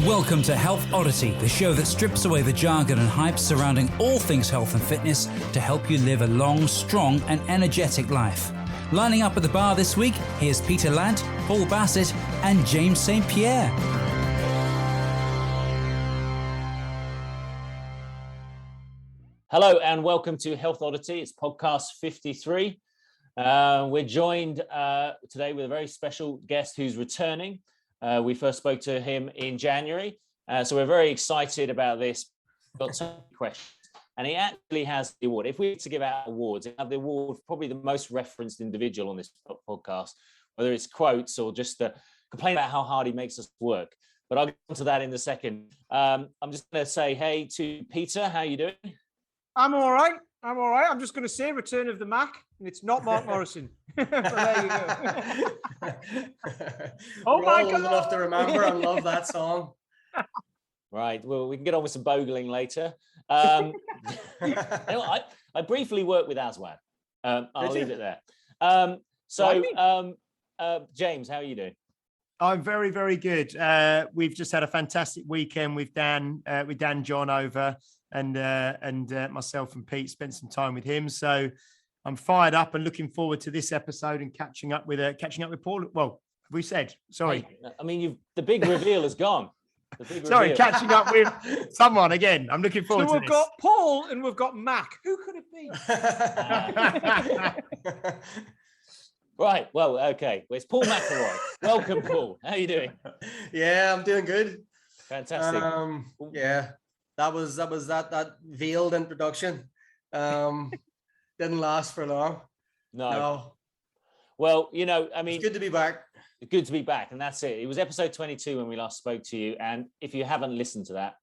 Welcome to Health Oddity, the show that strips away the jargon and hype surrounding all things health and fitness to help you live a long, strong and energetic life. Lining up at the bar this week, here's Peter Lant, Paul Bassett and James St. Pierre. Hello and welcome to Health Oddity. It's podcast 53. We're joined today with a very special guest who's returning. We first spoke to him in January, so we're very excited about this. Got some questions, and he actually has the award. If we were to give out awards, he have the award for probably the most referenced individual on this podcast, whether it's quotes or just to complain about how hard he makes us work. But I'll get onto that in a second. I'm just going to say hey to Peter. How are you doing? I'm all right. I'm just going to say return of the Mac, and it's not Mark Morrison. But there you go. Oh my God. Old enough to remember. I love that song. Right. Well, we can get on with some bogling later. I briefly worked with Aswad. I'll leave it there. James, how are you doing? I'm very, very good. We've just had a fantastic weekend with Dan John over, and myself and Pete spent some time with him. So I'm fired up and looking forward to this episode and catching up with Paul. Well, have we said? Sorry. Hey, I mean, the big reveal is gone. Sorry, catching up with someone again. I'm looking forward to this. So we've got Paul and we've got Mac. Who could it be? Right. Well, okay. Well, it's Paul McIlroy. Welcome, Paul. How are you doing? Yeah, I'm doing good. Fantastic. Yeah, that was that veiled introduction. Didn't last for long. No. Well, I mean, it's good to be back. Good to be back, and that's it. It was episode 22 when we last spoke to you, and if you haven't listened to that,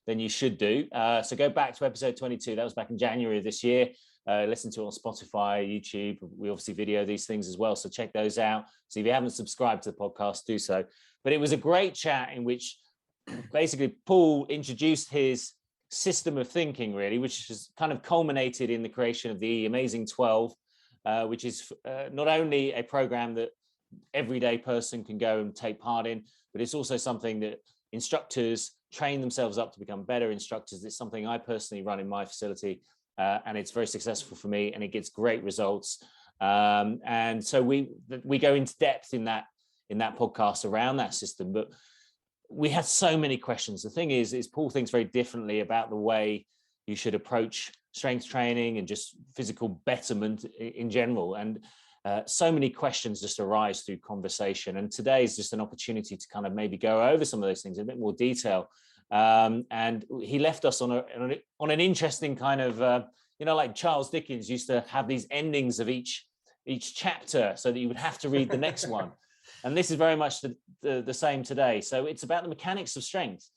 then you should do. So go back to episode 22. That was back in January of this year. Listen to it on Spotify, YouTube. We obviously video these things as well, so check those out. So if you haven't subscribed to the podcast, do so. But it was a great chat in which basically Paul introduced his system of thinking, really, which has kind of culminated in the creation of the Amazing 12, which is not only a program that everyday person can go and take part in, but it's also something that instructors train themselves up to become better instructors. It's something I personally run in my facility, and it's very successful for me, and it gets great results. And so we go into depth in that podcast around that system. But we had so many questions. The thing is Paul thinks very differently about the way you should approach strength training and just physical betterment in general. And so many questions just arise through conversation. And today is just an opportunity to kind of maybe go over some of those things in a bit more detail. And he left us on an interesting kind of, like Charles Dickens used to have these endings of each chapter so that you would have to read the next one. And this is very much the same today. So it's about the mechanics of strength.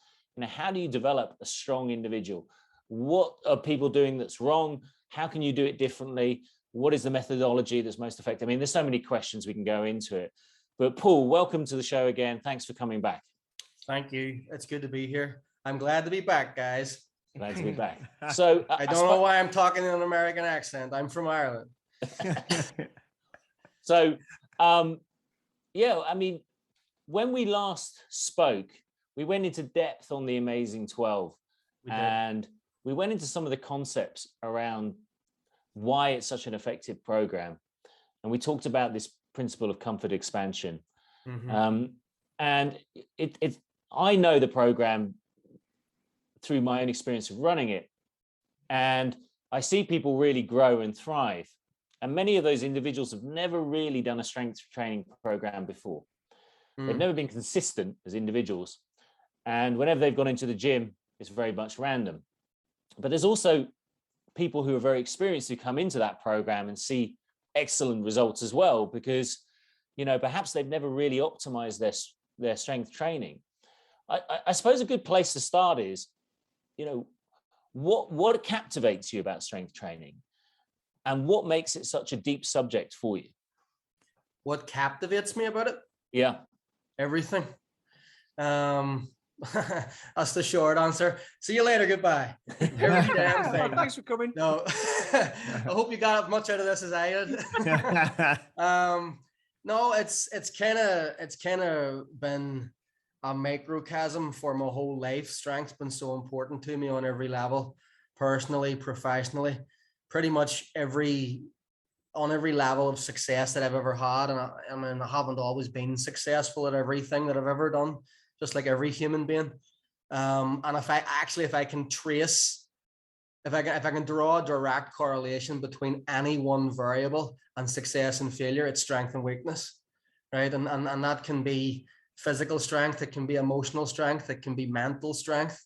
How do you develop a strong individual? What are people doing that's wrong? How can you do it differently? What is the methodology that's most effective? I mean, there's so many questions we can go into it. But Paul, welcome to the show again. Thanks for coming back. Thank you. It's good to be here. I'm glad to be back, guys. Glad to be back. So I don't know why I'm talking in an American accent. I'm from Ireland. So, I mean, when we last spoke, we went into depth on the Amazing 12, and we went into some of the concepts around why it's such an effective program. And we talked about this principle of comfort expansion. Mm-hmm. And I know the program through my own experience of running it. And I see people really grow and thrive. And many of those individuals have never really done a strength training program before. They've never been consistent as individuals. And whenever they've gone into the gym, it's very much random. But there's also people who are very experienced who come into that program and see excellent results as well, because, perhaps they've never really optimized their strength training. I suppose a good place to start is, what captivates you about strength training and what makes it such a deep subject for you? What captivates me about it? Yeah. Everything. That's the short answer. See you later. Goodbye. Every damn thing. Thanks for coming. No, I hope you got as much out of this as I did. No, it's kind of been a microcosm for my whole life. Strength's been so important to me on every level, personally, professionally, pretty much on every level of success that I've ever had. And I mean, I haven't always been successful at everything that I've ever done, just like every human being. And if I can draw a direct correlation between any one variable and success and failure, it's strength and weakness, right? And that can be physical strength, it can be emotional strength, it can be mental strength.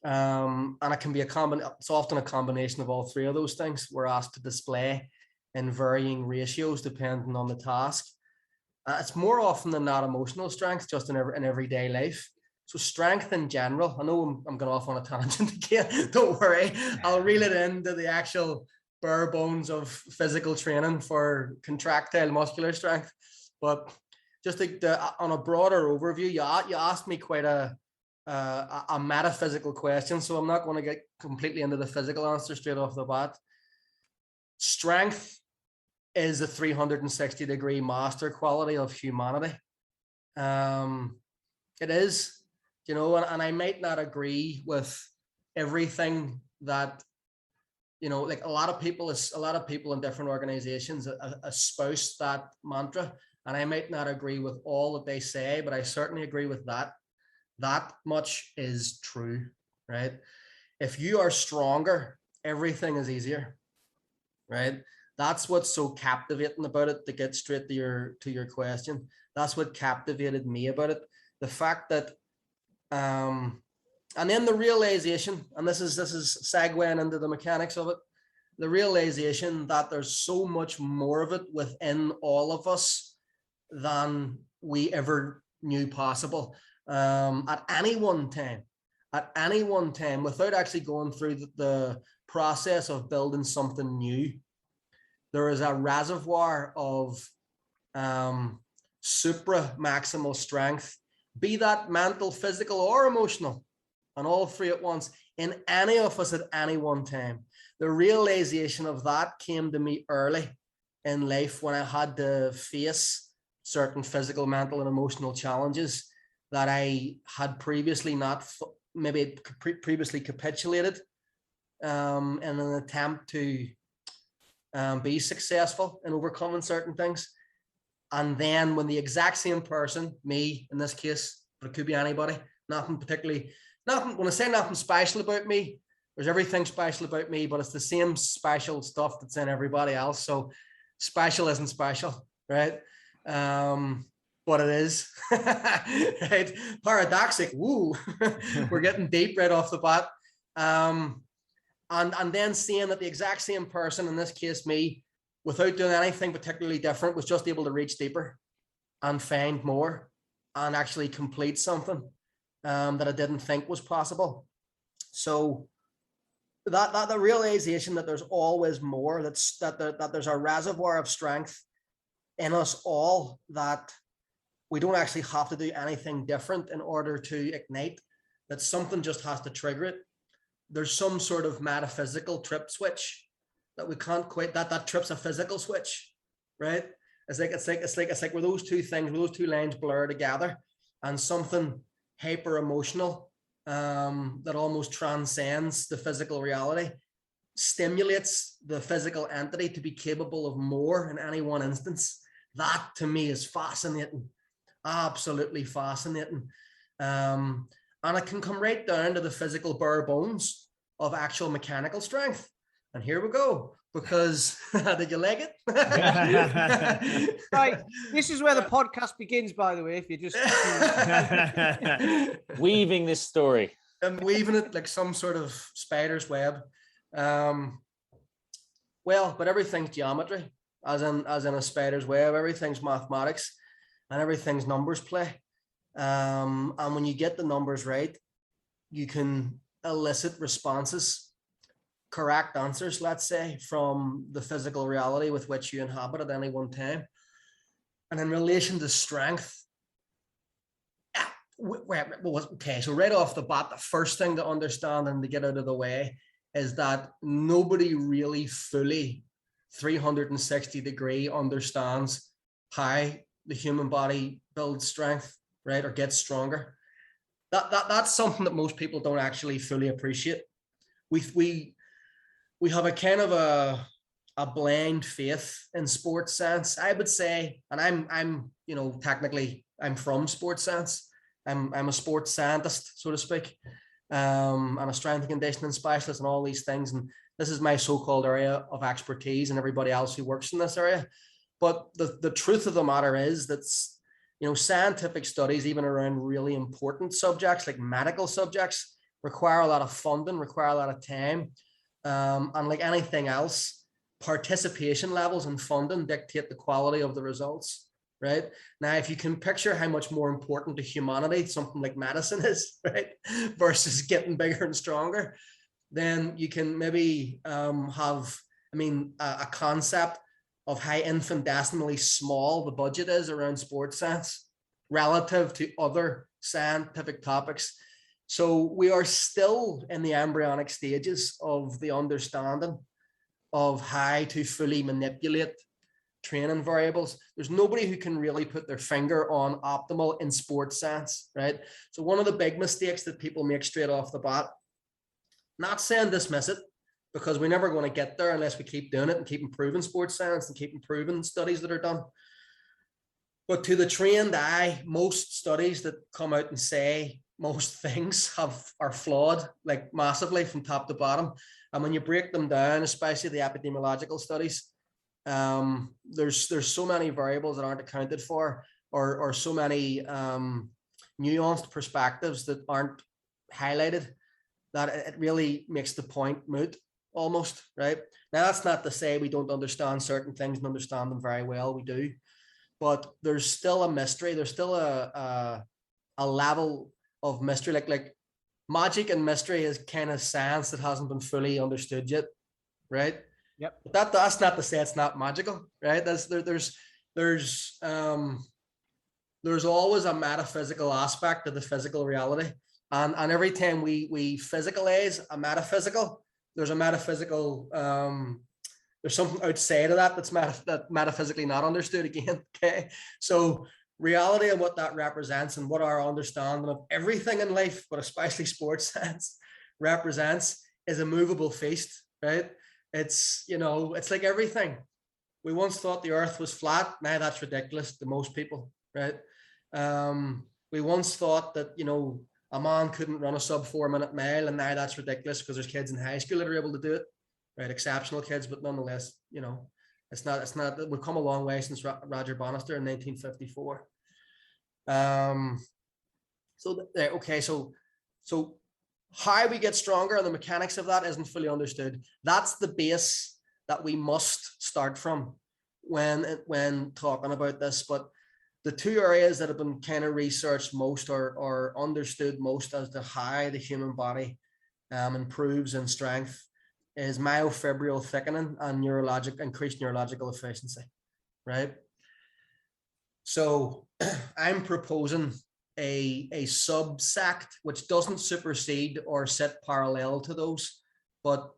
And it can be it's often a combination of all three of those things we're asked to display in varying ratios depending on the task. It's more often than not emotional strength, just in everyday life. So strength in general, I know I'm going off on a tangent again, don't worry, I'll reel it into the actual bare bones of physical training for contractile muscular strength. But just on a broader overview, you asked me quite a metaphysical question, so I'm not going to get completely into the physical answer straight off the bat. Strength is a 360-degree master quality of humanity. It is, you know, and I might not agree with everything that, you know, like a lot of people in different organizations espouse that mantra, and I might not agree with all that they say, but I certainly agree with that. That much is true, right? If you are stronger, everything is easier, right? That's what's so captivating about it, to get straight to your question. That's what captivated me about it. The fact that, and then the realization, and this is segueing into the mechanics of it, the realization that there's so much more of it within all of us than we ever knew possible. At any one time, without actually going through the process of building something new, there is a reservoir of supra maximal strength, be that mental, physical, or emotional, and all three at once, in any of us at any one time. The realization of that came to me early in life when I had to face certain physical, mental, and emotional challenges that I had previously previously capitulated in an attempt to be successful in overcoming certain things. And then when the exact same person, me in this case, but it could be anybody, when I say nothing special about me, there's everything special about me, but it's the same special stuff that's in everybody else. So special isn't special, right? But it is, right? Paradoxic, woo, we're getting deep right off the bat. And then seeing that the exact same person, in this case me, without doing anything particularly different, was just able to reach deeper and find more and actually complete something that I didn't think was possible. So that the realization that there's always more, that there's a reservoir of strength in us all, that we don't actually have to do anything different in order to ignite, that something just has to trigger it. There's some sort of metaphysical trip switch that we can't quite, that trips a physical switch, right? It's like where those two lines blur together, and something hyper emotional that almost transcends the physical reality stimulates the physical entity to be capable of more in any one instance. That to me is fascinating, absolutely fascinating. And it can come right down to the physical bare bones of actual mechanical strength. And here we go, because did you like it? Right. This is where the podcast begins, by the way, if you just weaving this story. I'm weaving it like some sort of spider's web. Well, but everything's geometry, as in a spider's web. Everything's mathematics and everything's numbers play. And when you get the numbers right, you can elicit responses, correct answers, let's say, from the physical reality with which you inhabit at any one time. And in relation to strength, okay, so right off the bat, the first thing to understand and to get out of the way is that nobody really fully 360-degree understands how the human body builds strength. right? Or gets stronger. That's something that most people don't actually fully appreciate. We have a kind of a blind faith in sports science, I would say, and I'm technically I'm from sports science. I'm a sports scientist, so to speak. I'm a strength and conditioning specialist and all these things. And this is my so-called area of expertise and everybody else who works in this area. But the truth of the matter is that, scientific studies, even around really important subjects like medical subjects, require a lot of funding, require a lot of time. And like anything else, participation levels and funding dictate the quality of the results. Right now, if you can picture how much more important to humanity something like medicine is, right, versus getting bigger and stronger, then you can maybe have, a concept of how infinitesimally small the budget is around sports science relative to other scientific topics. So we are still in the embryonic stages of the understanding of how to fully manipulate training variables. There's nobody who can really put their finger on optimal in sports science, right? So one of the big mistakes that people make straight off the bat, not saying dismiss it, because we're never going to get there unless we keep doing it and keep improving sports science and keep improving studies that are done. But to the trained eye, most studies that come out and say most things are flawed, like massively from top to bottom. And when you break them down, especially the epidemiological studies, there's so many variables that aren't accounted for, or so many nuanced perspectives that aren't highlighted, that it really makes the point moot almost, right? Now, that's not to say we don't understand certain things and understand them very well. We do, but there's still a mystery. There's still a level of mystery, like magic and mystery is kind of science that hasn't been fully understood yet, right? Yep. But that's not to say it's not magical, right? There's always a metaphysical aspect of the physical reality, and every time we physicalize a metaphysical, there's a metaphysical there's something outside of that that's metaphysically not understood again. Okay, so reality and what that represents and what our understanding of everything in life, but especially sports science, represents is a movable feast, right? It's like everything. We once thought the earth was flat. Now that's ridiculous to most people, right? We once thought that, a man couldn't run a sub 4 minute mile, and now that's ridiculous because there's kids in high school that are able to do it, right? Exceptional kids, but nonetheless, it's not, we've come a long way since Roger Bannister in 1954. So how we get stronger and the mechanics of that isn't fully understood. That's the base that we must start from when talking about this. But the two areas that have been kind of researched most or understood most as to how the human body improves in strength is myofibril thickening and increased neurological efficiency, right? So I'm proposing a subsect which doesn't supersede or sit parallel to those, but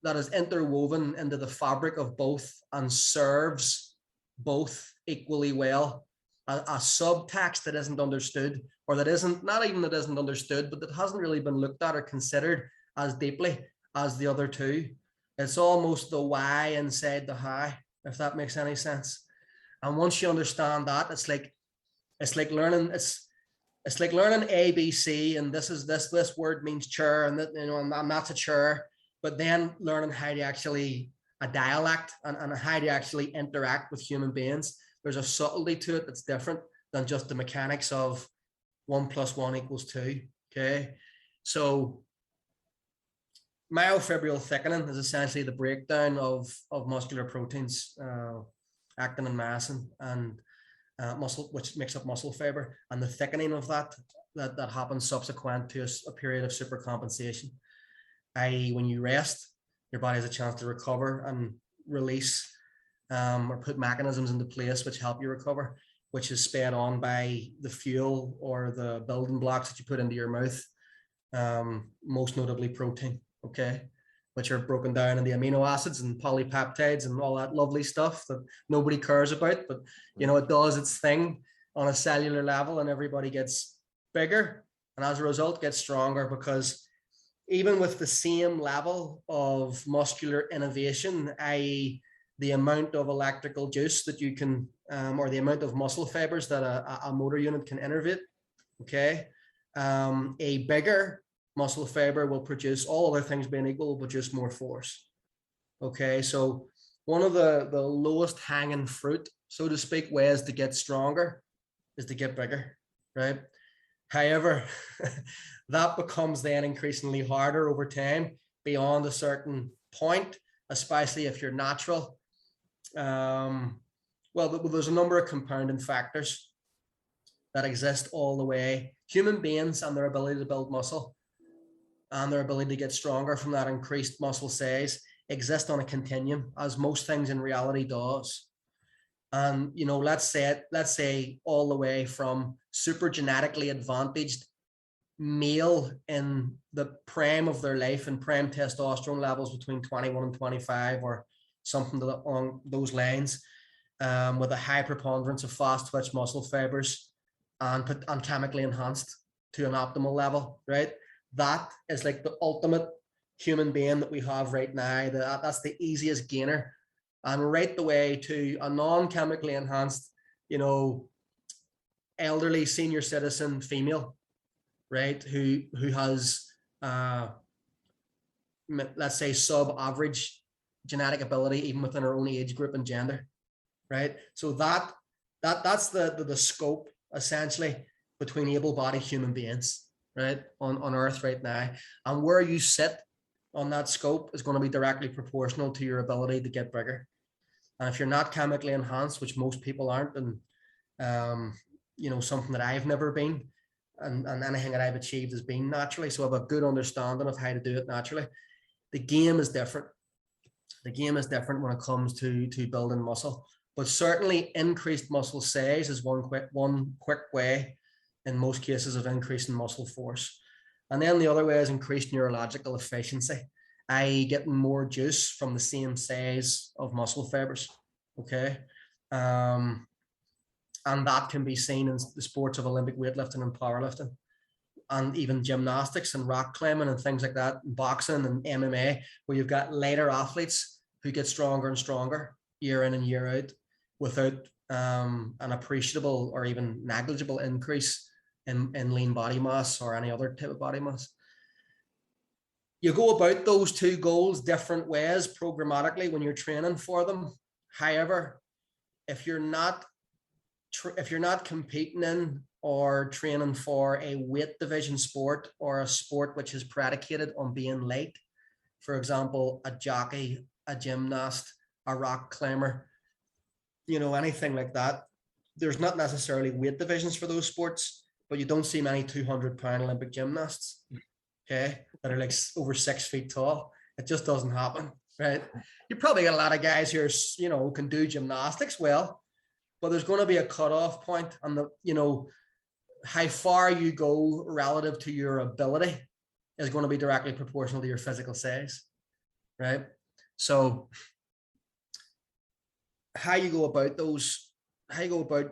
that is interwoven into the fabric of both and serves both equally well. A subtext that isn't understood, or that isn't understood, but that hasn't really been looked at or considered as deeply as the other two. It's almost the why inside the how, if that makes any sense. And once you understand that, it's like learning ABC, and this word means chair, and that, and that's a chair, but then learning how to actually a dialect and how to actually interact with human beings. There's a subtlety to it that's different than just the mechanics of 1 + 1 = 2. Okay, so myofibril thickening is essentially the breakdown of muscular proteins, actin and myosin, and muscle, which makes up muscle fiber, and the thickening of that happens subsequent to a period of supercompensation, i.e. when you rest, your body has a chance to recover and release or put mechanisms into place which help you recover, which is sped on by the fuel or the building blocks that you put into your mouth, most notably protein, okay, which are broken down into amino acids and polypeptides and all that lovely stuff that nobody cares about, but it does its thing. on a cellular level, and everybody gets bigger, and as a result gets stronger, because even with the same level of muscular innovation, i.e. the amount of electrical juice that you can, or the amount of muscle fibers that a motor unit can innervate, okay, a bigger muscle fiber will produce, all other things being equal, will produce more force. Okay, so one of the lowest hanging fruit, so to speak, ways to get stronger is to get bigger, right? However, that becomes then increasingly harder over time beyond a certain point, especially if you're natural. Well, there's a number of compounding factors that exist all the way. Human beings and their ability to build muscle and their ability to get stronger from that increased muscle size exist on a continuum, as most things in reality does. And, you know, let's say all the way from super genetically advantaged male in the prime of their life and prime testosterone levels between 21 and 25 or something on those lines, with a high preponderance of fast twitch muscle fibers and chemically enhanced to an optimal level, right? That is like the ultimate human being that we have right now. That's the easiest gainer. And right the way to a non-chemically enhanced, you know, elderly senior citizen female, right, who has let's say sub-average genetic ability even within her own age group and gender, right? So that's the scope essentially between able-bodied human beings, right, on Earth right now. And where you sit on that scope is going to be directly proportional to your ability to get bigger. And if you're not chemically enhanced, which most people aren't, and you know, something that I've never been, and anything that I've achieved has been naturally, so I have a good understanding of how to do it naturally. The game is different. The game is different when it comes to building muscle, but certainly increased muscle size is one quick way in most cases of increasing muscle force. And then the other way is increased neurological efficiency, i.e. getting more juice from the same size of muscle fibers, okay? And that can be seen in the sports of Olympic weightlifting and powerlifting, and even gymnastics and rock climbing and things like that, and boxing and MMA, where you've got lighter athletes who get stronger and stronger year in and year out without an appreciable or even negligible increase in lean body mass or any other type of body mass. You go about those two goals different ways programmatically when you're training for them. However, if you're not competing in or training for a weight division sport or a sport which is predicated on being light, for example, a jockey, a gymnast, a rock climber, you know, anything like that, there's not necessarily weight divisions for those sports, but you don't see many 200-pound Olympic gymnasts, okay, that are like over 6 feet tall. It just doesn't happen, right? You probably got a lot of guys here, you know, can do gymnastics well, but there's going to be a cutoff point, and the, you know, how far you go relative to your ability is going to be directly proportional to your physical size, right? So how you go about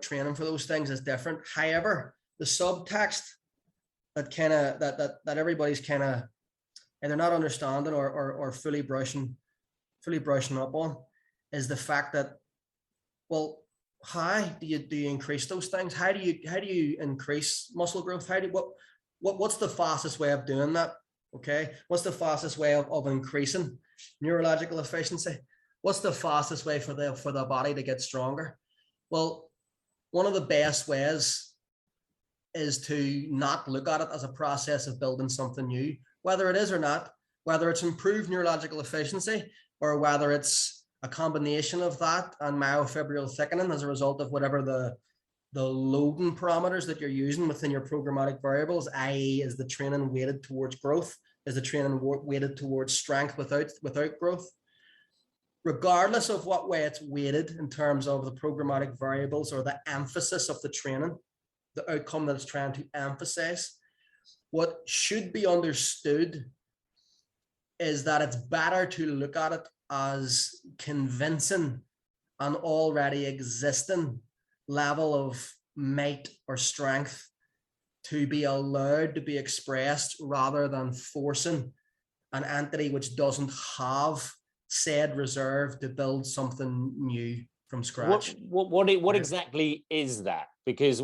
training for those things is different. However, the subtext that everybody's kind of either not understanding or fully brushing up on is the fact that, well, how do you increase those things? How do you increase muscle growth? What's the fastest way of doing that? Okay, what's the fastest way of increasing neurological efficiency? What's the fastest way for the body to get stronger? Well, one of the best ways is to not look at it as a process of building something new, whether it is or not, whether it's improved neurological efficiency or whether it's a combination of that and myofibril thickening as a result of whatever the loading parameters that you're using within your programmatic variables, i.e. is the training weighted towards growth? Is the training weighted towards strength without growth? Regardless of what way it's weighted in terms of the programmatic variables or the emphasis of the training, the outcome that it's trying to emphasize, what should be understood is that it's better to look at it as convincing an already existing level of might or strength to be allowed to be expressed rather than forcing an entity which doesn't have said reserve to build something new from scratch. What exactly is that? Because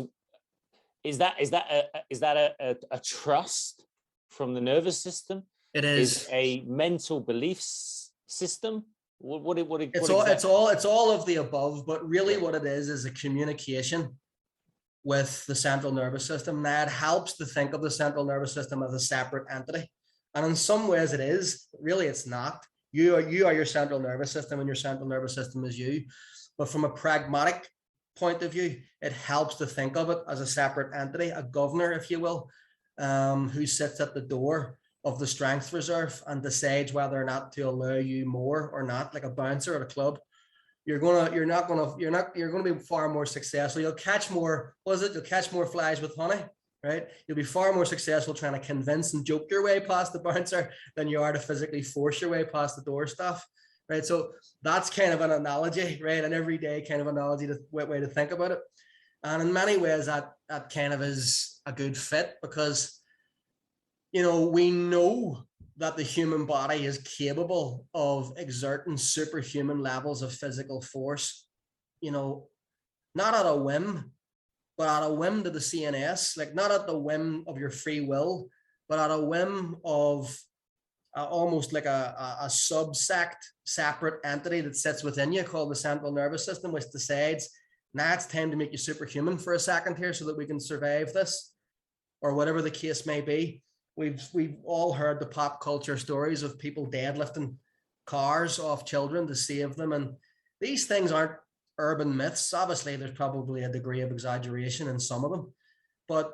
is that a trust from the nervous system? It is a mental belief system. It's all of the above, but really what it is a communication with the central nervous system. Now it helps to think of the central nervous system as a separate entity, and in some ways it is. Really, it's not. You are your central nervous system, and your central nervous system is you. But from a pragmatic point of view, it helps to think of it as a separate entity, a governor, if you will, who sits at the door of the strength reserve and decides whether or not to allow you more or not, like a bouncer at a club. You're gonna be far more successful. You'll catch more. You'll catch more flies with honey, right? You'll be far more successful trying to convince and joke your way past the bouncer than you are to physically force your way past the door stuff, right? So that's kind of an analogy, right? An everyday kind of analogy, way to think about it. And in many ways, that kind of is a good fit, because we know that the human body is capable of exerting superhuman levels of physical force, not at a whim, but at a whim to the CNS, like not at the whim of your free will, but at a whim of almost like a subsect separate entity that sits within you called the central nervous system, which decides, now it's time to make you superhuman for a second here so that we can survive this, or whatever the case may be. We've all heard the pop culture stories of people deadlifting cars off children to save them. And these things aren't urban myths. Obviously, there's probably a degree of exaggeration in some of them. But,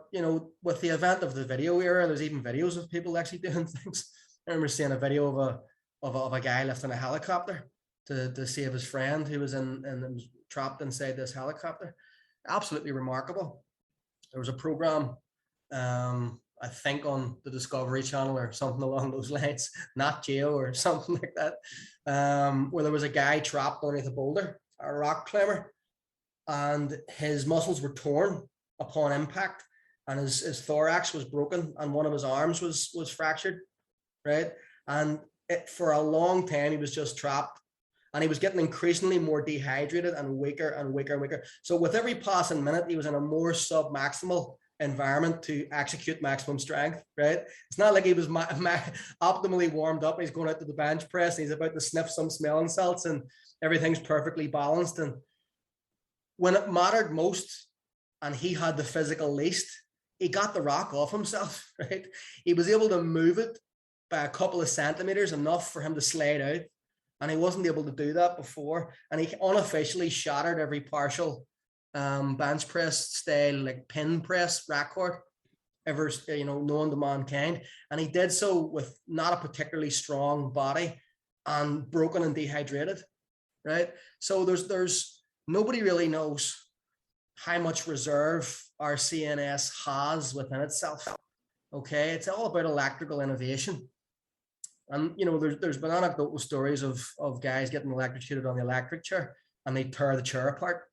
with the advent of the video era, there's even videos of people actually doing things. I remember seeing a video of a guy lifting a helicopter to save his friend who was was trapped inside this helicopter. Absolutely remarkable. There was a program, I think on the Discovery Channel or something along those lines, Nat Geo or something like that, where there was a guy trapped underneath a boulder, a rock climber, and his muscles were torn upon impact, and his thorax was broken, and one of his arms was fractured, right? And for a long time he was just trapped, and he was getting increasingly more dehydrated and weaker and weaker and weaker. So with every passing minute, he was in a more sub-maximal environment to execute maximum strength, right? It's not like he was optimally warmed up. He's going out to the bench press and he's about to sniff some smelling salts and everything's perfectly balanced. And when it mattered most and he had the physical least, he got the rock off himself, right? He was able to move it by a couple of centimeters, enough for him to slide out. And he wasn't able to do that before. And he unofficially shattered every partial bench press style, like pin press record ever known to mankind, and he did so with not a particularly strong body and broken and dehydrated, right? So there's nobody really knows how much reserve our CNS has within itself. Okay, it's all about electrical innovation. And there's been anecdotal stories of guys getting electrocuted on the electric chair and they tear the chair apart.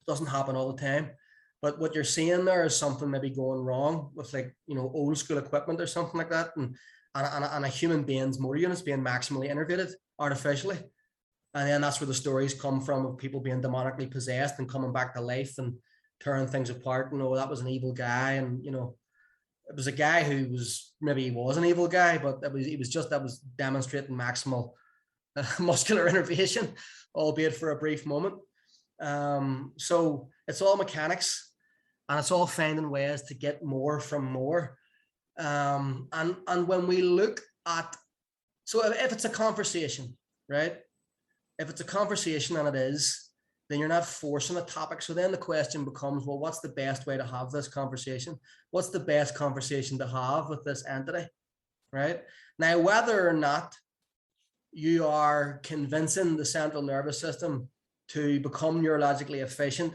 Doesn't happen all the time, but what you're seeing there is something maybe going wrong with old school equipment or something like that, and a human being's motor units being maximally innervated artificially, and then that's where the stories come from of people being demonically possessed and coming back to life and tearing things apart. That was an evil guy, and it was a guy who was, maybe he was an evil guy, but that was demonstrating maximal muscular innervation, albeit for a brief moment. So it's all mechanics, and it's all finding ways to get more from more. And when we look at, so if it's a conversation, right? If it's a conversation, and it is, then you're not forcing a topic. So then the question becomes, well, what's the best way to have this conversation? What's the best conversation to have with this entity, right? Now, whether or not you are convincing the central nervous system to become neurologically efficient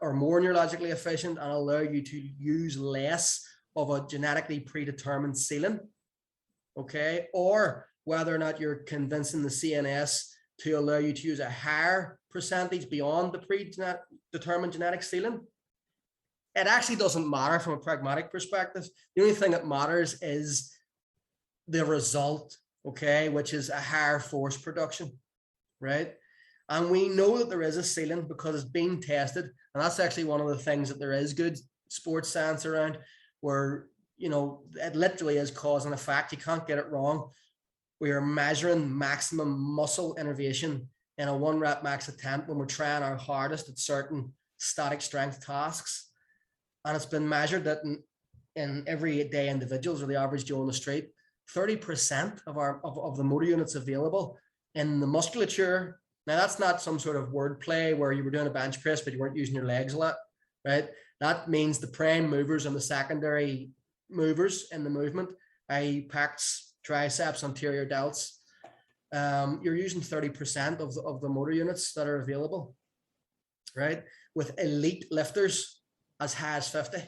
or more neurologically efficient and allow you to use less of a genetically predetermined ceiling, okay? Or whether or not you're convincing the CNS to allow you to use a higher percentage beyond the predetermined genetic ceiling, it actually doesn't matter from a pragmatic perspective. The only thing that matters is the result, okay, which is a higher force production, right? And we know that there is a ceiling because it's being tested. And that's actually one of the things that there is good sports science around, where, you know, it literally is cause and effect. You can't get it wrong. We are measuring maximum muscle innervation in a 1 rep max attempt when we're trying our hardest at certain static strength tasks. And it's been measured that in everyday individuals, or the average Joe on the street, 30% of the motor units available in the musculature. Now, that's not some sort of wordplay where you were doing a bench press, but you weren't using your legs a lot, right? That means the prime movers and the secondary movers in the movement, i.e. pecs, triceps, anterior delts. You're using 30% of the motor units that are available, right? With elite lifters as high as 50.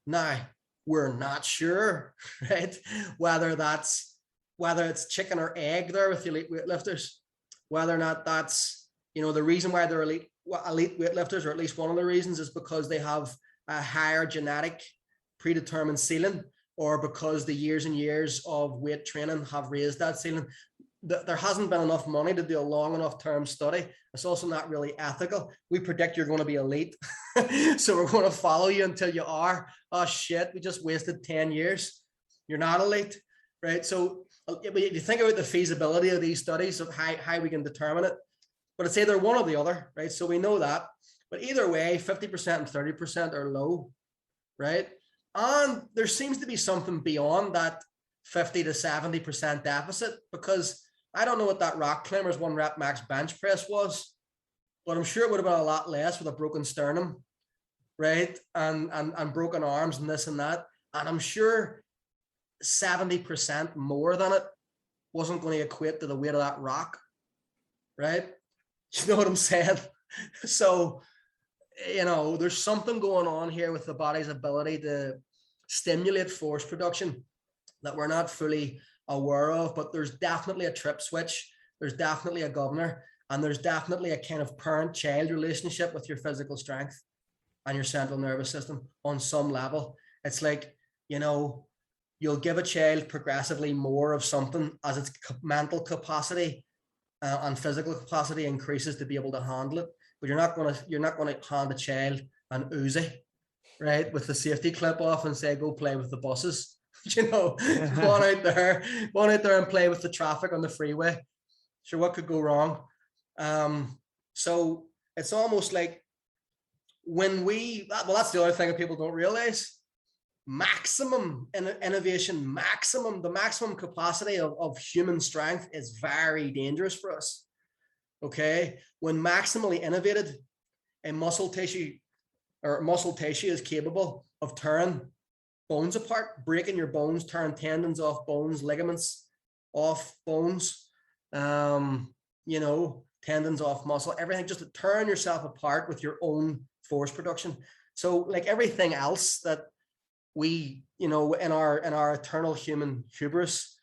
Now, we're not sure, right? Whether it's chicken or egg there with the elite weightlifters, whether or not that's, you know, the reason why they're elite weightlifters, or at least one of the reasons, is because they have a higher genetic predetermined ceiling, or because the years and years of weight training have raised that ceiling. There hasn't been enough money to do a long enough term study. It's also not really ethical. We predict you're going to be elite, so we're going to follow you until you are. Oh shit, we just wasted 10 years. You're not elite, right? So if you think about the feasibility of these studies, of how we can determine it, but it's either one or the other, right? So we know that, but either way, 50% and 30% are low, right? And there seems to be something beyond that 50 to 70% deficit, because I don't know what that rock climber's 1 rep max bench press was, but I'm sure it would have been a lot less with a broken sternum, right? And broken arms and this and that. And I'm sure 70% more than it wasn't going to equate to the weight of that rock, right? You know what I'm saying? So, you know, there's something going on here with the body's ability to stimulate force production that we're not fully aware of, but there's definitely a trip switch, there's definitely a governor, and there's definitely a kind of parent-child relationship with your physical strength and your central nervous system on some level. It's like, you know, you'll give a child progressively more of something as its mental capacity and physical capacity increases to be able to handle it. But you're not going to hand a child an Uzi, right, with the safety clip off and say, go play with the buses. You know, go out there and play with the traffic on the freeway. Sure, what could go wrong? So it's almost like when that's the other thing that people don't realize. Maximum innovation, the maximum capacity of human strength is very dangerous for us. Okay, when maximally innovated, a muscle tissue is capable of tearing bones apart, breaking your bones, tearing tendons off bones, ligaments off bones, you know, tendons off muscle, everything, just to turn yourself apart with your own force production. So like everything else that we, you know, in our eternal human hubris,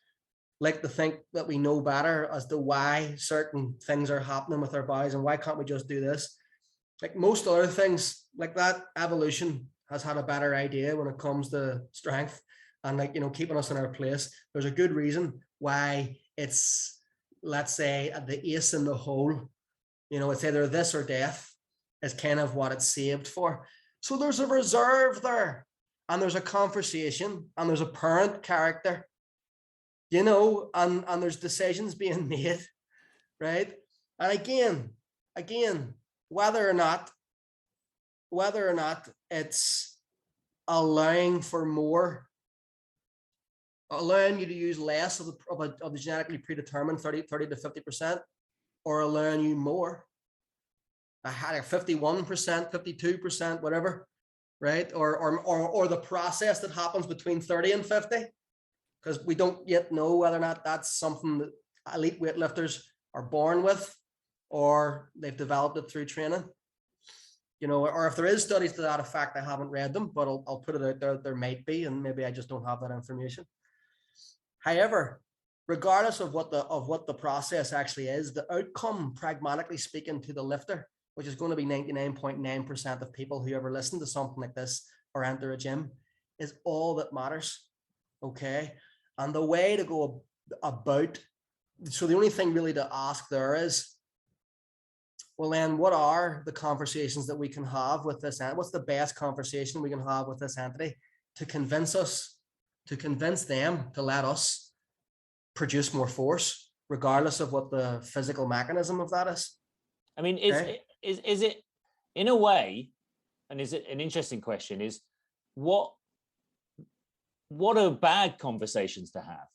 like to think that we know better as to why certain things are happening with our bodies and why can't we just do this? Like most other things like that, evolution has had a better idea when it comes to strength and, like, you know, keeping us in our place. There's a good reason why it's, let's say, the ace in the hole. You know, it's either this or death is kind of what it's saved for. So there's a reserve there, and there's a conversation, and there's a parent character, you know, and there's decisions being made, right? And again, whether or not it's allowing for more, allowing you to use less of the genetically predetermined 30 to 50%, or allowing you more, I had a 51%, 52%, whatever, right? Or the process that happens between 30 and 50, because we don't yet know whether or not that's something that elite weightlifters are born with, or they've developed it through training, you know, or if there is studies to that effect, I haven't read them, but I'll put it out there. There might be, and maybe I just don't have that information. However, regardless of what the process actually is, the outcome, pragmatically speaking, to the lifter which is going to be 99.9% of people who ever listen to something like this or enter a gym, is all that matters. Okay. And the way to go about, so the only thing really to ask there is, well, then what are the conversations that we can have with this? What's the best conversation we can have with this entity to convince them to let us produce more force, regardless of what the physical mechanism of that is? I mean, is it in a way, and is it an interesting question, is what are bad conversations to have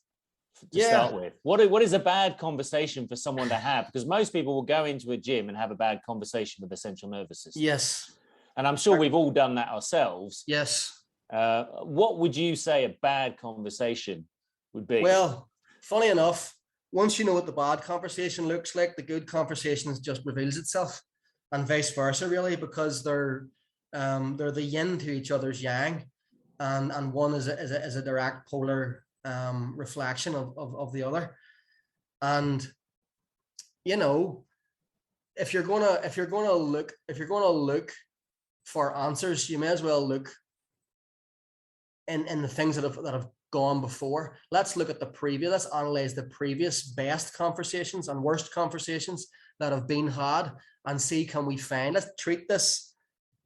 to start with? What is a bad conversation for someone to have? Because most people will go into a gym and have a bad conversation with the central nervous system. Yes. And I'm sure we've all done that ourselves. Yes. What would you say a bad conversation would be? Well, funny enough, once you know what the bad conversation looks like, the good conversation just reveals itself, and vice versa, really, because they're the yin to each other's yang, and one is a direct polar reflection of the other. And you know, if you're gonna look for answers, you may as well look in the things that have gone before. Let's look at let's analyze the previous best conversations and worst conversations that have been had, and see, let's treat this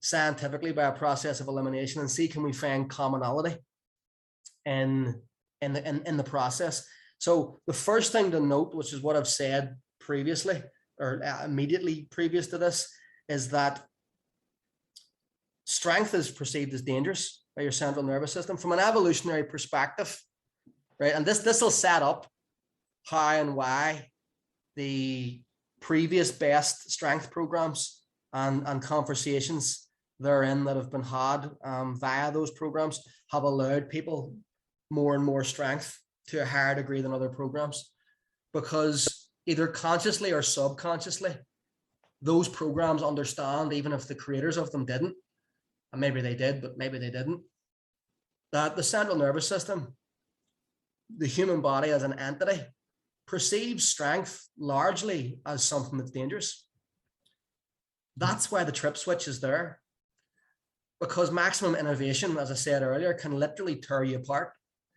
scientifically by a process of elimination, and see, can we find commonality in the process. So the first thing to note, which is what I've said previously or immediately previous to this, is that strength is perceived as dangerous by your central nervous system from an evolutionary perspective, right? And this will set up how and why the previous best strength programs and conversations therein that have been had via those programs have allowed people more and more strength to a higher degree than other programs, because either consciously or subconsciously, those programs understand, even if the creators of them didn't, and maybe they did, but maybe they didn't, that the central nervous system, the human body as an entity, perceives strength largely as something that's dangerous. That's why the trip switch is there, because maximum innovation, as I said earlier, can literally tear you apart.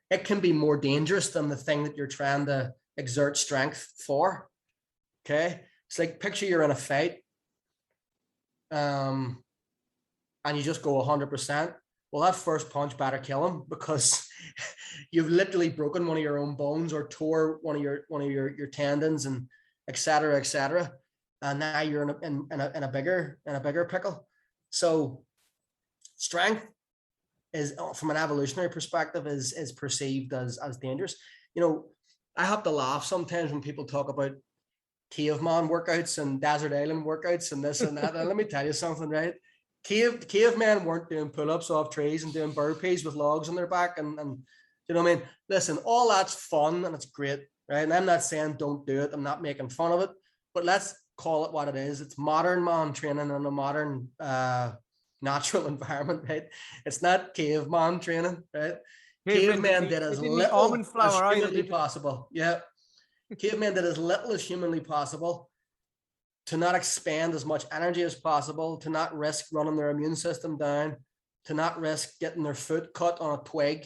It can be more dangerous than the thing that you're trying to exert strength for. Okay. It's like, picture you're in a fight and you just go 100%. Well, that first punch better kill him, because you've literally broken one of your own bones or tore one of your tendons, and et cetera, and now you're in a bigger pickle. So strength is, from an evolutionary perspective, is perceived as dangerous. You know, I have to laugh sometimes when people talk about caveman workouts and desert island workouts and this and that. And let me tell you something, right? Cavemen weren't doing pull-ups off trees and doing burpees with logs on their back, and you know what I mean? Listen, all that's fun and it's great, right? And I'm not saying don't do it. I'm not making fun of it, but let's call it what it is. It's modern man training in a modern natural environment, right? It's not caveman training, right? Cavemen did as little as humanly possible. Yeah. Cavemen did as little as humanly possible to not expend as much energy as possible, to not risk running their immune system down, to not risk getting their foot cut on a twig,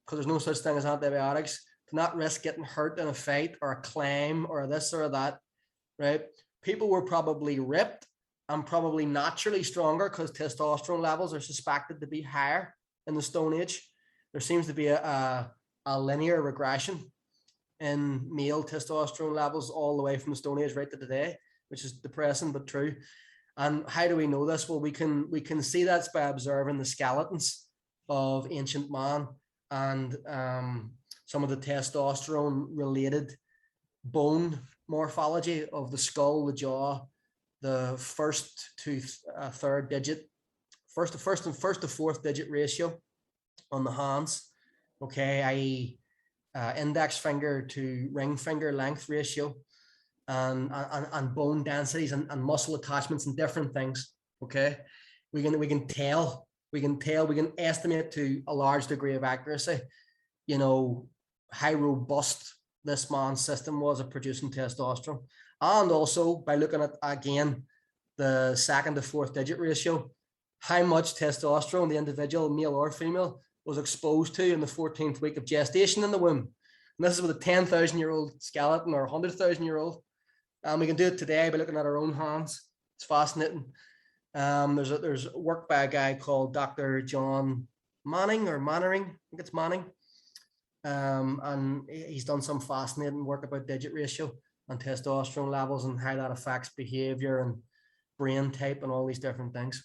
because there's no such thing as antibiotics, to not risk getting hurt in a fight or a climb or this or that, right? People were probably ripped and probably naturally stronger, because testosterone levels are suspected to be higher in the Stone Age. There seems to be a linear regression in male testosterone levels all the way from the Stone Age right to today, which is depressing but true. And how do we know this? Well, we can see that's by observing the skeletons of ancient man and some of the testosterone related bone morphology of the skull, the jaw, the first to third digit, first to fourth digit ratio on the hands, okay, i.e. Index finger to ring finger length ratio, and bone densities and muscle attachments and different things. Okay, we can estimate to a large degree of accuracy, you know, how robust this man's system was at producing testosterone. And also by looking at, again, the second to fourth digit ratio, how much testosterone the individual, male or female, was exposed to in the 14th week of gestation in the womb. And this is with a 10,000-year-old skeleton or a 100,000-year-old. And we can do it today by looking at our own hands. It's fascinating. There's work by a guy called Dr. John Manning or Mannering, I think it's Manning. And he's done some fascinating work about digit ratio and testosterone levels and how that affects behavior and brain type and all these different things.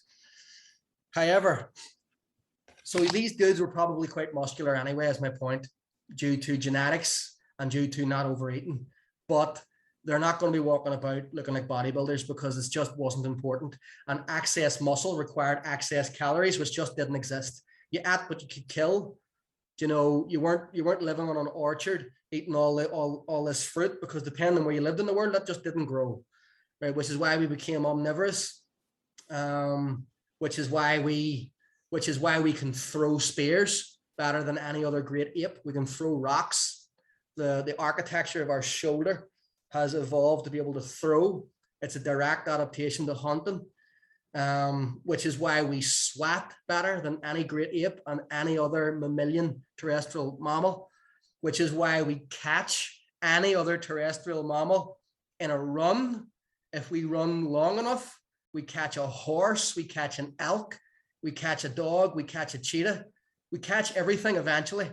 However, so these dudes were probably quite muscular anyway, is my point, due to genetics and due to not overeating. But they're not going to be walking about looking like bodybuilders because it just wasn't important. And excess muscle required excess calories, which just didn't exist. You ate what you could kill. You know, you weren't living on an orchard eating all this fruit, because depending on where you lived in the world, that just didn't grow, right? Which is why we became omnivorous. Which is why we can throw spears better than any other great ape. We can throw rocks. The architecture of our shoulder has evolved to be able to throw. It's a direct adaptation to hunting, which is why we sweat better than any great ape and any other mammalian terrestrial mammal, which is why we catch any other terrestrial mammal in a run. If we run long enough, we catch a horse, we catch an elk, we catch a dog, we catch a cheetah, we catch everything eventually.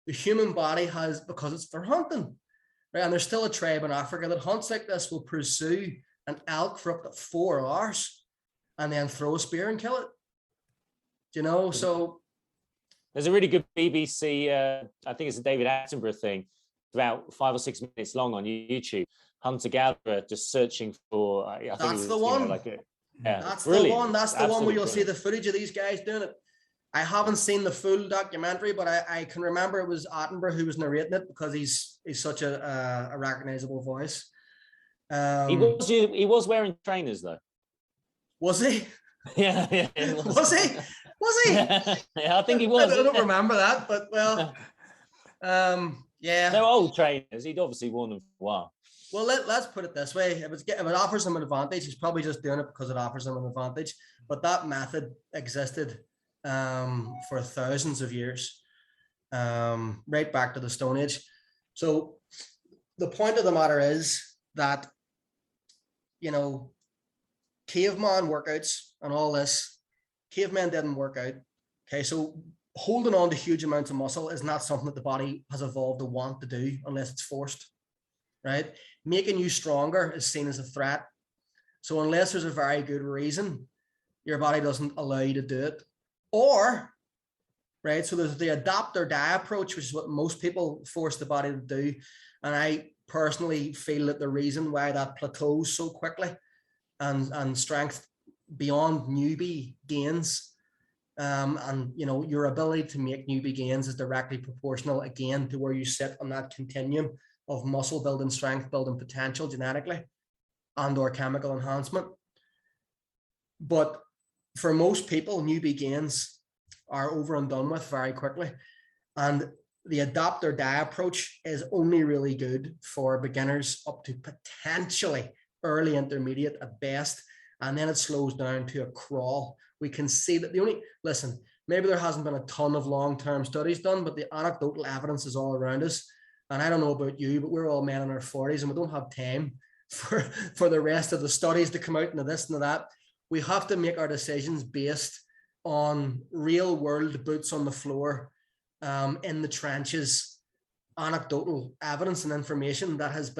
The human body has, because it's for hunting, right? And there's still a tribe in Africa that hunts like this, will pursue an elk for up to 4 hours and then throw a spear and kill it. You know, so. There's a really good BBC, I think it's a David Attenborough thing, it's about 5 or 6 minutes long on YouTube. Hunter-gatherer just searching for. I think that's the one. That's the one. That's the one where you'll see the footage of these guys doing it. I haven't seen the full documentary, but I can remember it was Attenborough who was narrating it because he's such a recognizable voice. He was wearing trainers though. Was he? Yeah. Was he? Yeah, I think he was. I don't remember that, but well, yeah. They're old trainers. He'd obviously worn them for a while. Well, let's put it this way. If it offers him an advantage, he's probably just doing it because it offers him an advantage. But that method existed for thousands of years, right back to the Stone Age. So the point of the matter is that, you know, caveman workouts and all this, cavemen didn't work out. Okay, so holding on to huge amounts of muscle is not something that the body has evolved to want to do unless it's forced, right? Making you stronger is seen as a threat. So unless there's a very good reason, your body doesn't allow you to do it. Or, right, so there's the adapt or die approach, which is what most people force the body to do. And I personally feel that the reason why that plateaus so quickly and strength beyond newbie gains, and you know, your ability to make newbie gains is directly proportional again to where you sit on that continuum of muscle building, strength building potential genetically and or chemical enhancement. But for most people, newbie gains are over and done with very quickly. And the adapt or die approach is only really good for beginners up to potentially early intermediate at best. And then it slows down to a crawl. We can see that maybe there hasn't been a ton of long-term studies done, but the anecdotal evidence is all around us. And I don't know about you, but we're all men in our 40s and we don't have time for the rest of the studies to come out into this and that. We have to make our decisions based on real world boots on the floor, in the trenches, anecdotal evidence and information that has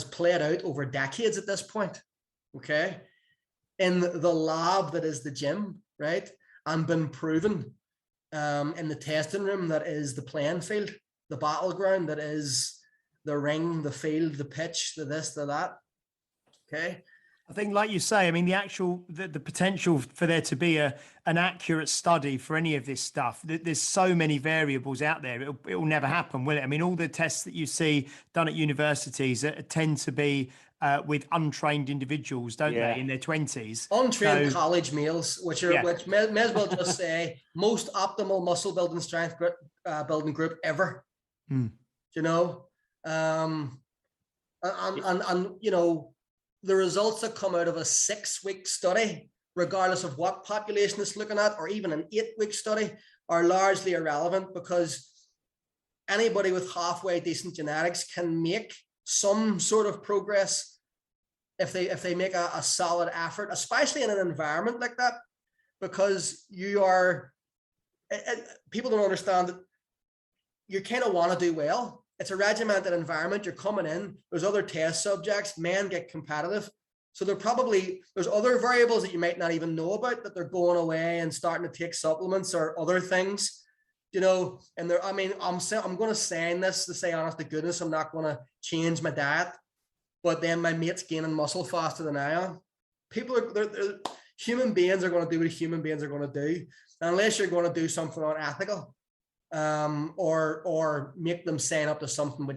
played out over decades at this point, okay? In the lab that is the gym, right? And been proven in the testing room that is the playing field, the battleground that is the ring, the field, the pitch, the this, the that, okay? I think, like you say, I mean, the potential for there to be an accurate study for any of this stuff, there's so many variables out there. It will never happen, will it? I mean, all the tests that you see done at universities tend to be with untrained individuals, don't they, in their 20s? Untrained college males, which may as well just say most optimal muscle building strength building group ever. You know, and you know, the results that come out of a 6-week study, regardless of what population it's looking at, or even an 8-week study, are largely irrelevant, because anybody with halfway decent genetics can make some sort of progress if they make a solid effort, especially in an environment like that, because people don't understand that you kind of want to do well. It's a regimented environment. You're coming in, there's other test subjects, men get competitive. So there's other variables that you might not even know about, that they're going away and starting to take supplements or other things, and I'm going to sign this to say, honest to goodness, I'm not going to change my diet, but then my mate's gaining muscle faster than I am. Human beings are going to do what human beings are going to do. And unless you're going to do something unethical, or make them sign up to something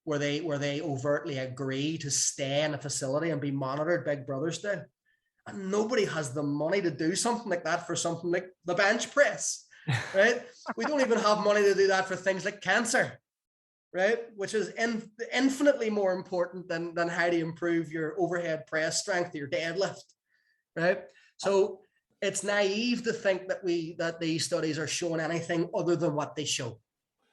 where they overtly agree to stay in a facility and be monitored, Big Brother style. And nobody has the money to do something like that for something like the bench press, right? We don't even have money to do that for things like cancer, right? Which is infinitely more important than how to improve your overhead press strength, your deadlift, right? So it's naive to think that these studies are showing anything other than what they show,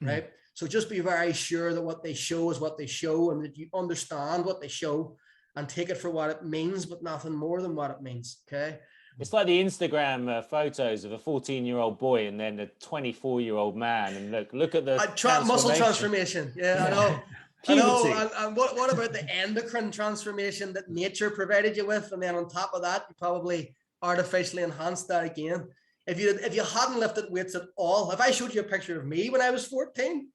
right? So just be very sure that what they show is what they show, and that you understand what they show and take it for what it means, but nothing more than what it means, okay? It's like the Instagram photos of a 14-year-old boy and then a 24-year-old man, and look at the muscle transformation. Yeah, I know. I know. And what about the endocrine transformation that nature provided you with? And then on top of that, you probably artificially enhanced that again. If you hadn't lifted weights at all, if I showed you a picture of me when I was 14,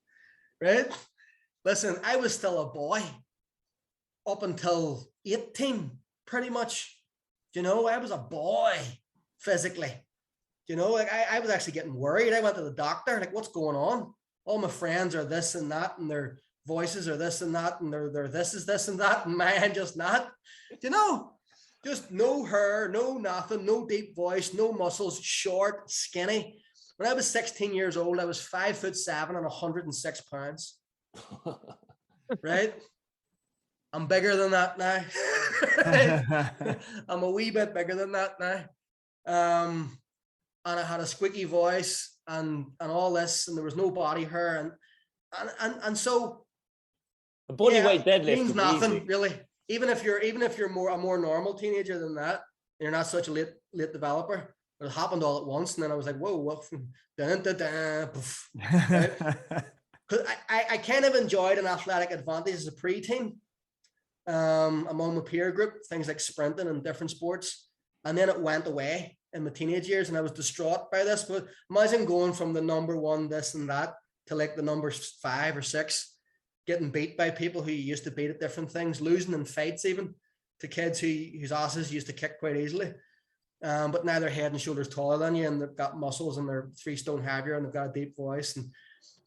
right? Listen, I was still a boy up until 18, pretty much. I was a boy physically. I was actually getting worried. I went to the doctor, like, what's going on? All my friends are this and that, and their voices are this and that, and their this is this and that, and mine just not. Just no hair, no nothing, no deep voice, no muscles, short, skinny. When I was 16 years old, I was 5'7" and 106 pounds. Right? I'm bigger than that now. I'm a wee bit bigger than that now. And I had a squeaky voice and all this, and there was no body hair, and so a body weight deadlift means nothing really. Even if you're a more normal teenager than that, and you're not such a late developer. It happened all at once, and then I was like, whoa, what? Because I kind of enjoyed an athletic advantage as a preteen among my peer group, things like sprinting and different sports, and then it went away in my teenage years, and I was distraught by this. But imagine going from the number one this and that to like the number 5 or 6, getting beat by people who you used to beat at different things, losing in fights even to kids whose asses used to kick quite easily. But now they're head and shoulders taller than you, and they've got muscles, and they're 3 stone heavier, and they've got a deep voice.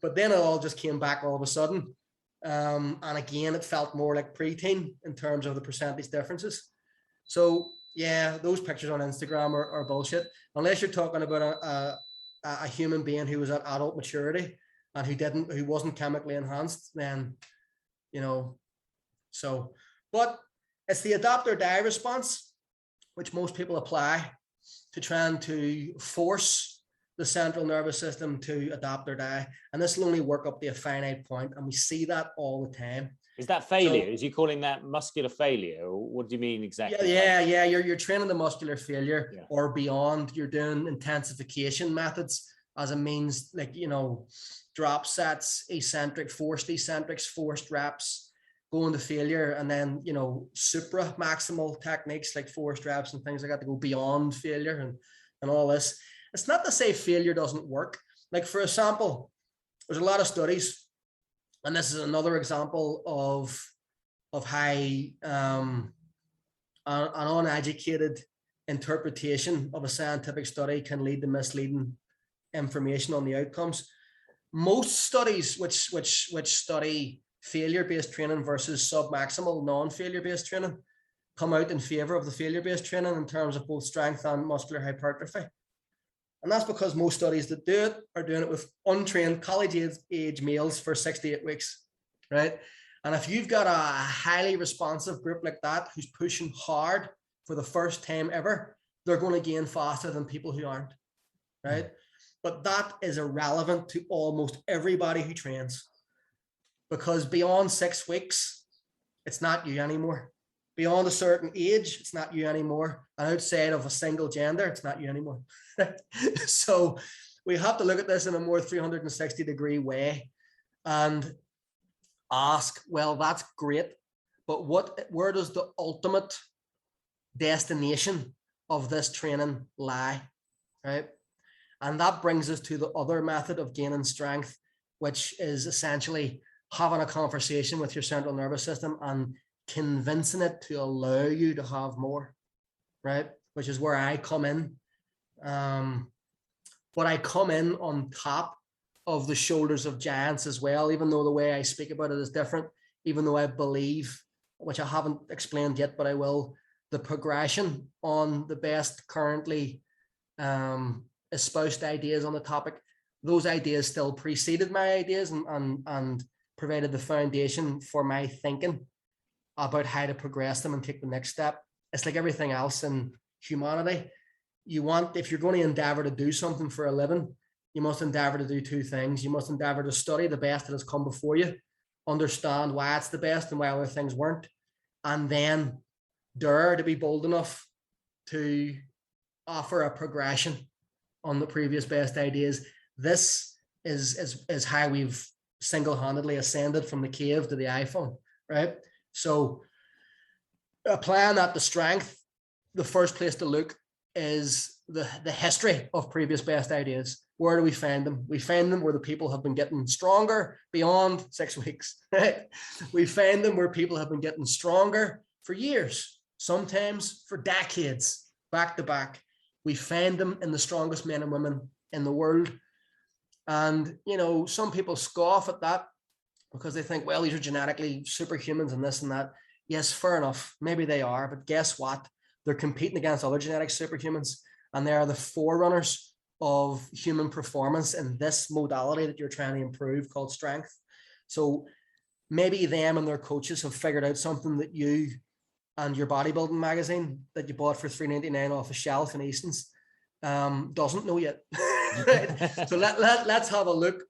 But then it all just came back all of a sudden. And again, it felt more like preteen in terms of the percentage differences. So yeah, those pictures on Instagram are bullshit. Unless you're talking about a human being who was at adult maturity and who wasn't chemically enhanced, then, so, but it's the adapt or die response, which most people apply to trying to force the central nervous system to adapt or die. And this will only work up to a finite point, and we see that all the time. Is that failure? Is you calling that muscular failure, or what do you mean exactly? Yeah. You're training the muscular failure or beyond. You're doing intensification methods as a means, like, drop sets, forced eccentrics, forced reps, going to failure, and then, supra maximal techniques like forced reps and things like that to go beyond failure and all this. It's not to say failure doesn't work. Like, for example, there's a lot of studies, and this is another example of how an uneducated interpretation of a scientific study can lead to misleading information on the outcomes. Most studies which study failure-based training versus submaximal non-failure-based training come out in favor of the failure-based training in terms of both strength and muscular hypertrophy. And that's because most studies that do it are doing it with untrained college age males for 6 to 8 weeks, right? And if you've got a highly responsive group like that who's pushing hard for the first time ever, they're going to gain faster than people who aren't, right? But that is irrelevant to almost everybody who trains, because beyond 6 weeks, it's not you anymore. Beyond a certain age, it's not you anymore. And outside of a single gender, it's not you anymore. So we have to look at this in a more 360-degree way and ask, well, that's great, but where does the ultimate destination of this training lie, right? And that brings us to the other method of gaining strength, which is essentially having a conversation with your central nervous system and convincing it to allow you to have more, right? Which is where I come in. But I come in on top of the shoulders of giants as well, even though the way I speak about it is different, even though I believe, which I haven't explained yet, but I will, the progression on the best currently espoused ideas on the topic, those ideas still preceded my ideas and provided the foundation for my thinking about how to progress them and take the next step. It's like everything else in humanity. If you're going to endeavor to do something for a living, you must endeavor to do two things. You must endeavor to study the best that has come before you, understand why it's the best and why other things weren't, and then dare to be bold enough to offer a progression on the previous best ideas. This is how we've single-handedly ascended from the cave to the iPhone, right? So applying that to strength, the first place to look is the history of previous best ideas. Where do we find them? We find them where the people have been getting stronger beyond 6 weeks, right? We find them where people have been getting stronger for years, sometimes for decades, back to back. We find them in the strongest men and women in the world. And, some people scoff at that because they think, well, these are genetically superhumans and this and that. Yes, fair enough. Maybe they are, but guess what? They're competing against other genetic superhumans, and they are the forerunners of human performance in this modality that you're trying to improve called strength. So maybe them and their coaches have figured out something that you and your bodybuilding magazine that you bought for $3.99 off a shelf in Easton's doesn't know yet. So let's have a look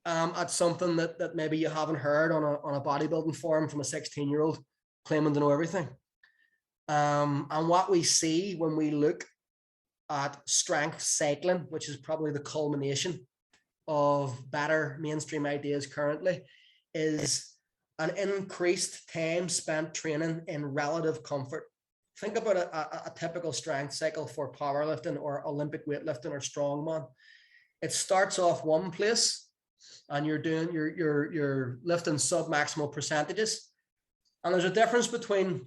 at something that maybe you haven't heard on a bodybuilding forum from a 16-year-old claiming to know everything. And what we see when we look at strength cycling, which is probably the culmination of better mainstream ideas currently, is an increased time spent training in relative comfort. Think about a typical strength cycle for powerlifting or Olympic weightlifting or strongman. It starts off one place and you're lifting sub-maximal percentages. And there's a difference between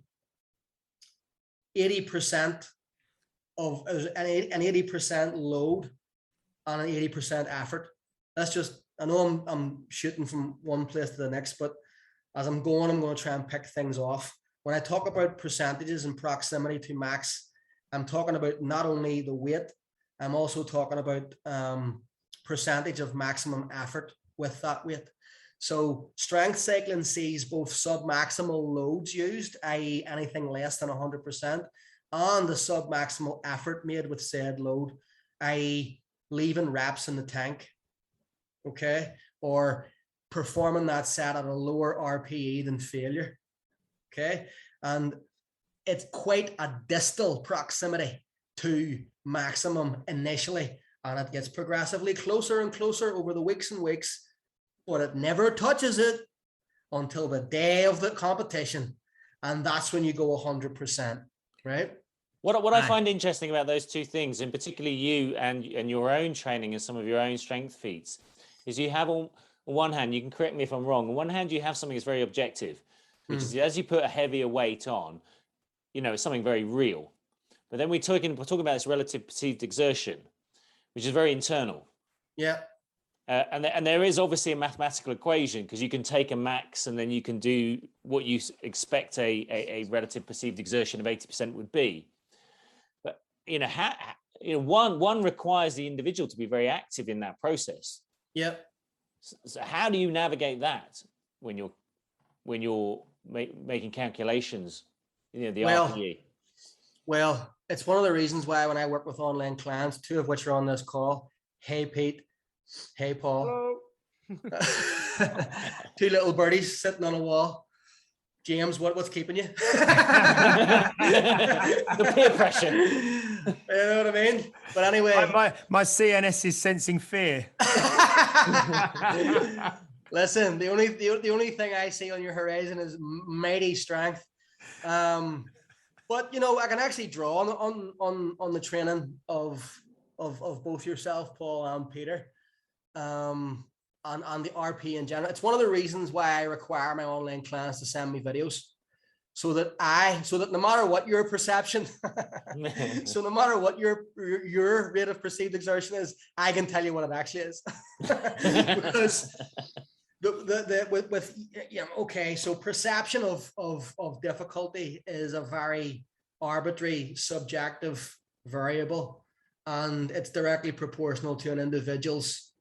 80% of an 80% load and an 80% effort. That's just, I know I'm shooting from one place to the next, but as I'm going to try and pick things off. When I talk about percentages and proximity to max, I'm talking about not only the weight, I'm also talking about percentage of maximum effort with that weight. So strength cycling sees both sub-maximal loads used, i.e. anything less than 100%, and the sub-maximal effort made with said load, i.e. leaving reps in the tank, okay? Or performing that set at a lower RPE than failure, okay? And it's quite a distal proximity to maximum initially, and it gets progressively closer and closer over the weeks and weeks, but it never touches it until the day of the competition. And that's when you go 100%, right? What I find interesting about those two things, and particularly you and your own training and some of your own strength feats, is you have on one hand, you can correct me if I'm wrong, on one hand you have something that's very objective, which is as you put a heavier weight on, it's something very real. But then we're talking about this relative perceived exertion, which is very internal. Yeah. And there is obviously a mathematical equation, because you can take a max and then you can do what you expect a relative perceived exertion of 80% would be. But one requires the individual to be very active in that process. Yep. So how do you navigate that when you're when you're making calculations? The Well, RPE. Well, it's one of the reasons why when I work with online clients, 2 of which are on this call, hey Pete, hey Paul, Hello. 2 little birdies sitting on a wall. James, what's keeping you? The peer pressure. You know what I mean? But anyway, my CNS is sensing fear. listen, the only thing I see on your horizon is mighty strength. But I can actually draw on the training of both yourself, Paul, and Peter, and the RP in general. It's one of the reasons why I require my online clients to send me videos, so that no matter what your perception, so no matter what your rate of perceived exertion is, I can tell you what it actually is. Because so perception of difficulty is a very arbitrary, subjective variable, and it's directly proportional to an individual's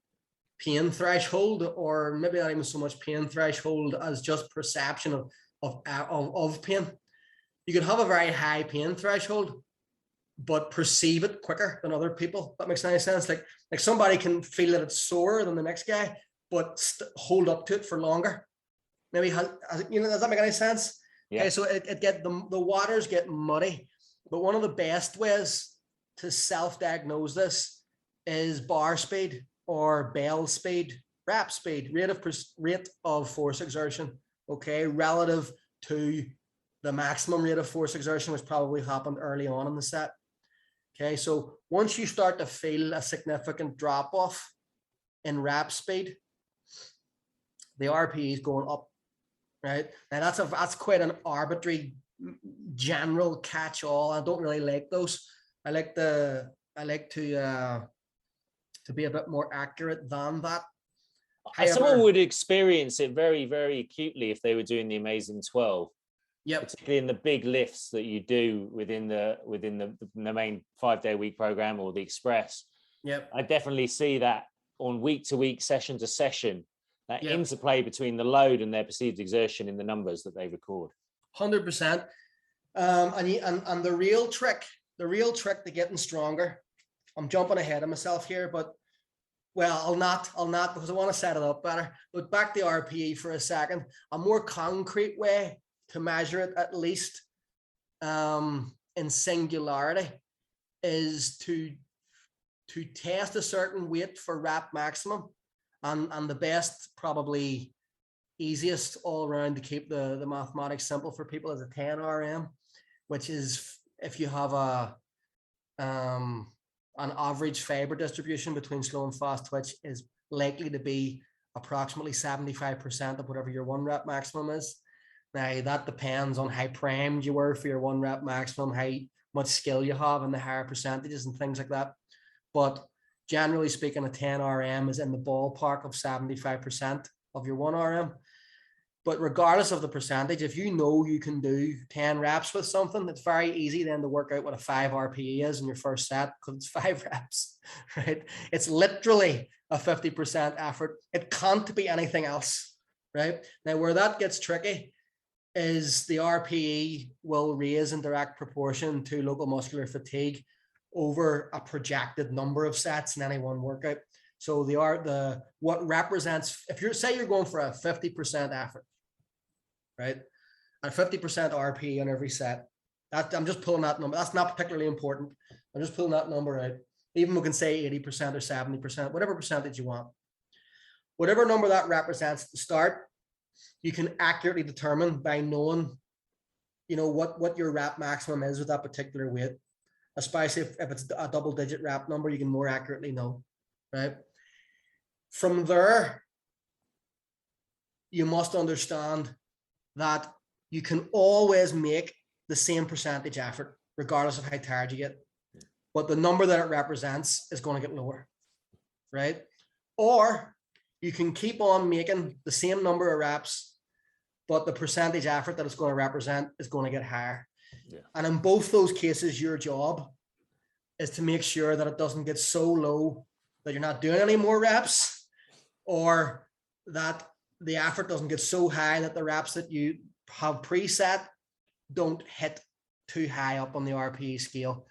pain threshold, or maybe not even so much pain threshold as just perception of pain. You can have a very high pain threshold, but perceive it quicker than other people. That makes any sense. Like somebody can feel that it's sore than the next guy, but hold up to it for longer. Maybe does that make any sense? Yeah. Okay, so the waters get muddy, but one of the best ways to self-diagnose this is bar speed or bell speed, rep speed, rate of force exertion. Okay, relative to the maximum rate of force exertion, which probably happened early on in the set. Okay, so once you start to feel a significant drop off in rep speed, the RPE is going up, right? Now that's quite an arbitrary general catch-all. I don't really like those. I like to be a bit more accurate than that. However, someone would experience it very, very acutely if they were doing the Amazing 12. Yep. Particularly in the big lifts that you do within the main 5-day week program or the Express. Yep. I definitely see that on week to week, session to session, that Yep. interplay between the load and their perceived exertion in the numbers that they record. 100%. And the real trick to getting stronger, I'm jumping ahead of myself here, but well, I'll not because I want to set it up better. But back to RPE for a second, a more concrete way to measure it, at least in singularity, is to test a certain weight for rep maximum, and the best, probably easiest all around to keep the mathematics simple for people, is a 10 RM, which is, if you have an average fiber distribution between slow and fast twitch, is likely to be approximately 75% of whatever your 1 rep maximum is. Now, that depends on how primed you were for your 1 rep maximum, how much skill you have, and the higher percentages and things like that. But generally speaking, a 10 RM is in the ballpark of 75% of your 1 RM. But regardless of the percentage, if you know you can do 10 reps with something, it's very easy then to work out what a 5 RPE is in your first set, because it's 5 reps, right? It's literally a 50% effort. It can't be anything else, right? Now, where that gets tricky is the RPE will raise in direct proportion to local muscular fatigue over a projected number of sets in any one workout. So what represents, if you're going for a 50% effort, right, a 50% RPE on every set, I'm just pulling that number. That's not particularly important. I'm just pulling that number out. Even we can say 80% or 70%, whatever percentage you want. Whatever number that represents at the start, you can accurately determine by knowing, what your rep maximum is with that particular weight. Especially if it's a double-digit rep number, you can more accurately know, right? From there, you must understand that you can always make the same percentage effort, regardless of how tired you get. But the number that it represents is going to get lower, right? Or you can keep on making the same number of reps, but the percentage effort that it's going to represent is going to get higher. Yeah. And in both those cases, your job is to make sure that it doesn't get so low that you're not doing any more reps, or that the effort doesn't get so high that the reps that you have preset don't hit too high up on the RPE scale,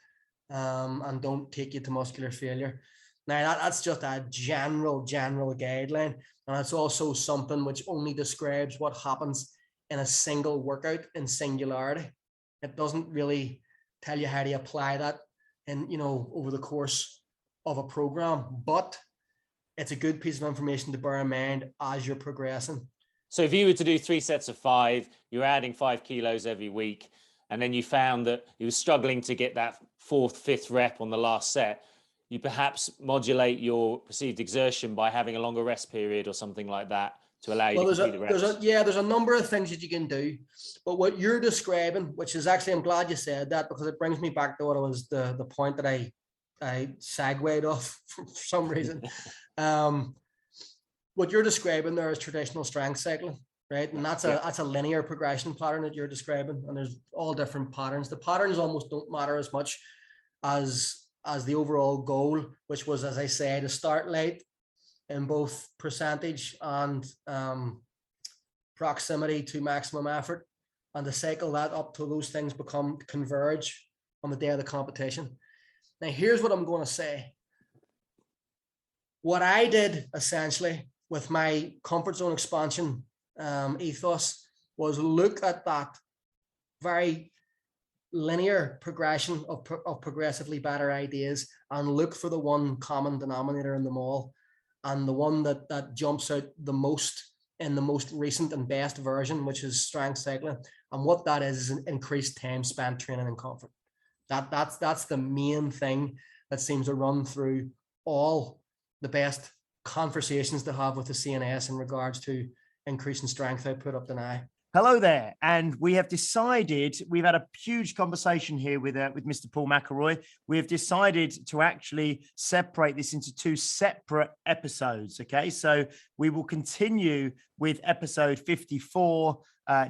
and don't take you to muscular failure. Now that's just a general guideline, and it's also something which only describes what happens in a single workout in singularity. It doesn't really tell you how to apply that in, over the course of a program, but it's a good piece of information to bear in mind as you're progressing. So if you were to do 3 sets of 5, you're adding 5 kilos every week, and then you found that you were struggling to get that 4th, 5th rep on the last set, you perhaps modulate your perceived exertion by having a longer rest period or something like that to allow you to complete the reps. There's a number of things that you can do, but what you're describing, which is actually, I'm glad you said that, because it brings me back to what it was the point that I segued off for some reason. What you're describing there is traditional strength cycling, right? And that's a linear progression pattern that you're describing, and there's all different patterns. The patterns almost don't matter as much as the overall goal, which was, as I say, to start light in both percentage and proximity to maximum effort, and to cycle that up till those things converge on the day of the competition. Now, here's what I'm going to say. What I did essentially with my comfort zone expansion ethos was look at that very linear progression of progressively better ideas and look for the one common denominator in them all, and the one that jumps out the most in the most recent and best version, which is strength cycling. And what that is an increased time spent training in comfort. That's the main thing that seems to run through all the best conversations to have with the CNS in regards to increasing strength output up to now. Hello there, and we have decided, we've had a huge conversation here with Mr. Paul McIlroy. We have decided to actually separate this into 2 separate episodes, okay? So we will continue with episode 54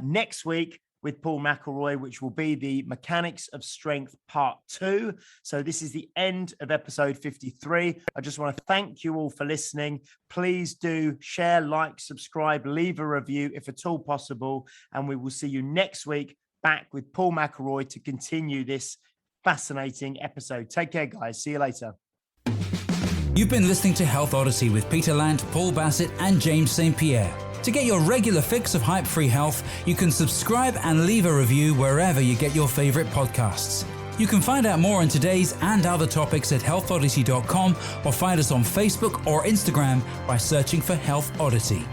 next week with Paul McIlroy, which will be the Mechanics of Strength Part 2. So this is the end of episode 53. I just want to thank you all for listening. Please do share, like, subscribe, leave a review if at all possible. And we will see you next week back with Paul McIlroy to continue this fascinating episode. Take care, guys. See you later. You've been listening to Health Odyssey with Peter Lant, Paul Bassett, and James St. Pierre. To get your regular fix of hype-free health, you can subscribe and leave a review wherever you get your favorite podcasts. You can find out more on today's and other topics at healthodyssey.com, or find us on Facebook or Instagram by searching for Health Odyssey.